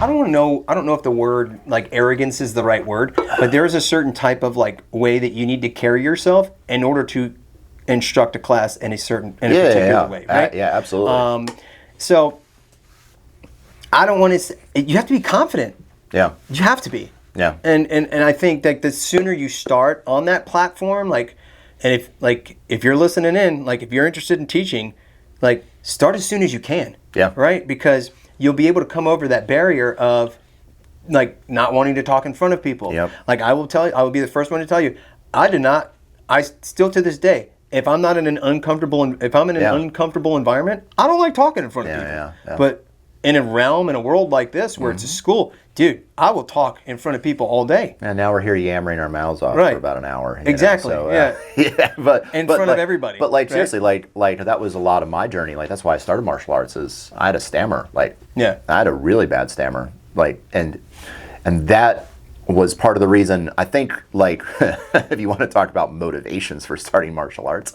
I don't know if the word like arrogance is the right word, but there is a certain type of like way that you need to carry yourself in order to instruct a class in a particular way, right? Yeah, absolutely. So I don't want to. You have to be confident. Yeah. You have to be. Yeah. And I think that the sooner you start on that platform, like, and if you're listening in, like if you're interested in teaching, like start as soon as you can. Yeah. Right? Because you'll be able to come over that barrier of like not wanting to talk in front of people. Yep. Like I will be the first one to tell you, I still to this day, if I'm in an uncomfortable environment, I don't like talking in front of people. Yeah. But in a world like this where it's a school, dude, I will talk in front of people all day. And now we're here yammering our mouths off for about an hour. Exactly. But in front of everybody. But like seriously, like that was a lot of my journey. Like that's why I started martial arts. Is I had a stammer. I had a really bad stammer. And that was part of the reason. I think if you want to talk about motivations for starting martial arts,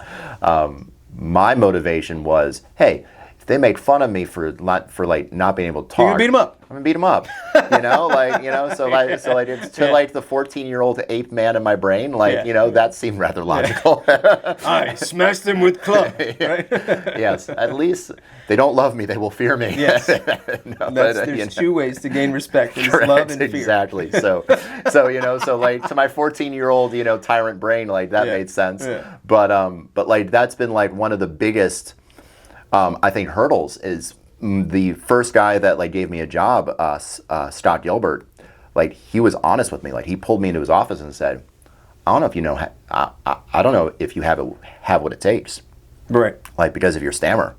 my motivation was, hey, they make fun of me for not being able to talk. You're gonna beat them up. I'm gonna beat them up. So it's to the 14-year-old ape man in my brain. That seemed rather logical. I smashed them with club. Right? Yes. At least they don't love me; they will fear me. Yes. There's two ways to gain respect: love and fear. Exactly. So to my 14-year-old tyrant brain, that made sense. Yeah. But that's been one of the biggest. I think hurdles is the first guy that gave me a job, Scott Gilbert. He was honest with me. He pulled me into his office and said, "I don't know if you know. I don't know if you have what it takes, right? Because of your stammer.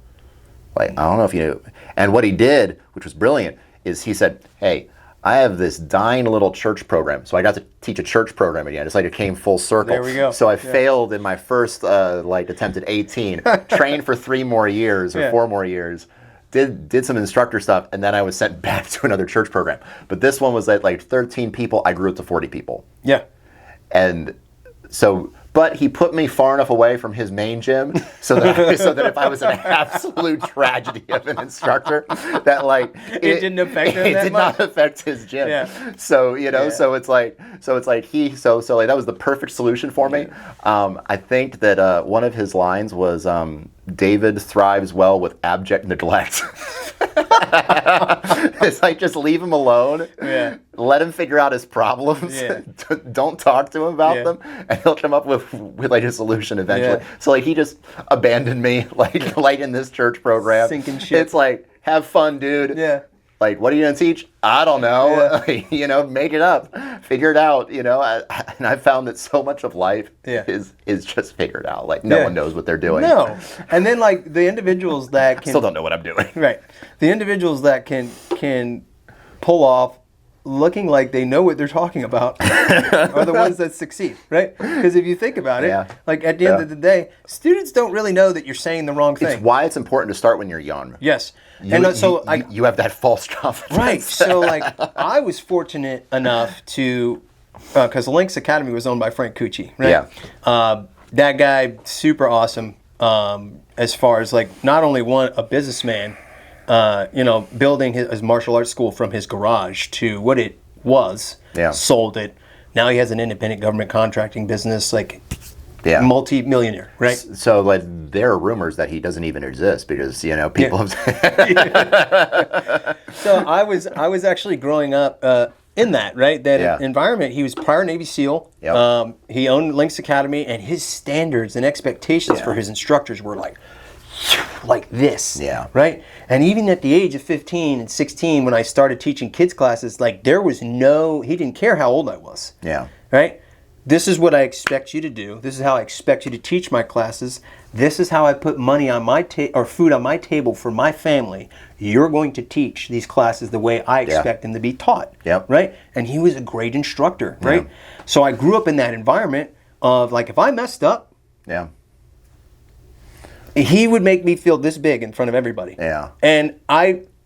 I don't know if you." And what he did, which was brilliant, is he said, "Hey, I have this dying little church program." So I got to teach a church program again. It's it came full circle. There we go. So I failed in my first attempt at 18, trained for 3 more years or 4 more years, did some instructor stuff, and then I was sent back to another church program. But this one was 13 people. I grew it to 40 people. Yeah. And so... But he put me far enough away from his main gym so that if I was an absolute tragedy of an instructor, that it didn't affect him. It did not affect his gym. Yeah. So so it's that was the perfect solution for me. I think that one of his lines was David thrives well with abject neglect. It's just leave him alone. Yeah. Let him figure out his problems. Yeah. Don't talk to him about them, and he'll come up with a solution eventually. Yeah. So he just abandoned me in this church program. Sinking ship. It's have fun, dude. Yeah. What are you gonna teach? I don't know. Yeah. Make it up, figure it out. And I found that so much of life is just figured out. No one knows what they're doing. No. And then the individuals that can still don't know what I'm doing. Right. The individuals that can pull off looking like they know what they're talking about are the ones that succeed, right? Because if you think about it, at the end of the day, students don't really know that you're saying the wrong thing. It's why it's important to start when you're young. Yes. You have that false confidence. Right. So I was fortunate enough to, because Lynx Academy was owned by Frank Cucci, right? Yeah. That guy, super awesome, as far as not only a businessman, building his martial arts school from his garage to what it was, sold it. Now he has an independent government contracting business, multi-millionaire, right? So there are rumors that he doesn't even exist because people have. So I was actually growing up in that environment. He was prior Navy SEAL. Yep. He owned Lynx Academy, and his standards and expectations for his instructors were like this, right? And even at the age of 15 and 16, when I started teaching kids classes, there was he didn't care how old I was, right? This is what I expect you to do. This is how I expect you to teach my classes. This is how I put money on my or food on my table for my family. You're going to teach these classes the way I expect them to be taught, right? And he was a great instructor, right? So I grew up in that environment of if I messed up, he would make me feel this big in front of everybody. Yeah. And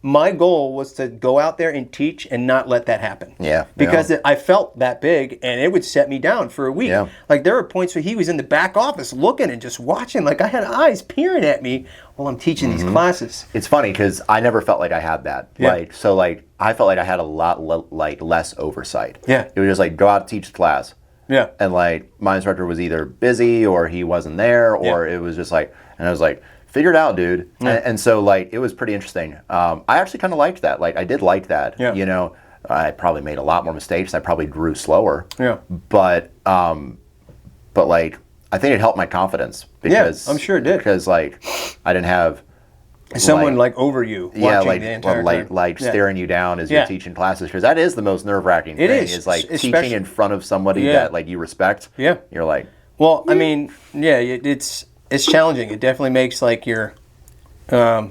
my goal was to go out there and teach and not let that happen. Yeah. Because I felt that big and it would set me down for a week. Yeah. Like there were points where he was in the back office looking and just watching. Like I had eyes peering at me while I'm teaching these classes. It's funny because I never felt like I had that. Yeah. I felt like I had a lot less oversight. Yeah. It was just like go out, teach the class. Yeah. And like my instructor was either busy or he wasn't there or it was just like, and I was like, figure it out, dude. Yeah. And so like it was pretty interesting. I actually kind of liked that. Like I did like that. Yeah. You know, I probably made a lot more mistakes. I probably grew slower. Yeah. But like I think it helped my confidence because I'm sure it did. Because like I didn't have someone like over you watching the entire time. staring you down as you're teaching classes, because that is the most nerve-wracking thing. Is like teaching in front of somebody that like you respect. Yeah. You're like, well, I mean, it's challenging. It definitely makes like it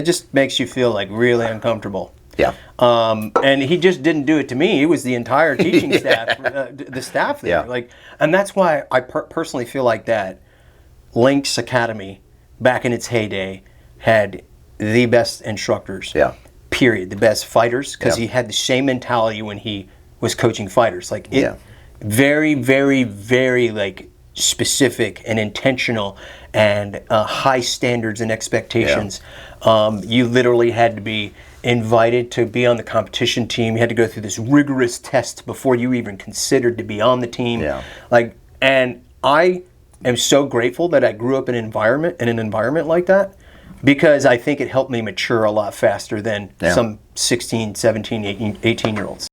just makes you feel like really uncomfortable. yeah. And he just didn't do it to me. It was the entire teaching staff, the staff there. Yeah. Like, and that's why I personally feel like that Lynx Academy back in its heyday had the best instructors. Yeah. Period. The best fighters, because Yeah. he had the same mentality when he was coaching fighters. Like very, very, very like specific and intentional and high standards and expectations. You literally had to be invited to be on the competition team. You had to go through this rigorous test before you even considered to be on the team. Yeah. Like, and I am so grateful that I grew up in an environment like that, because I think it helped me mature a lot faster than some 16, 17, 18-year-olds.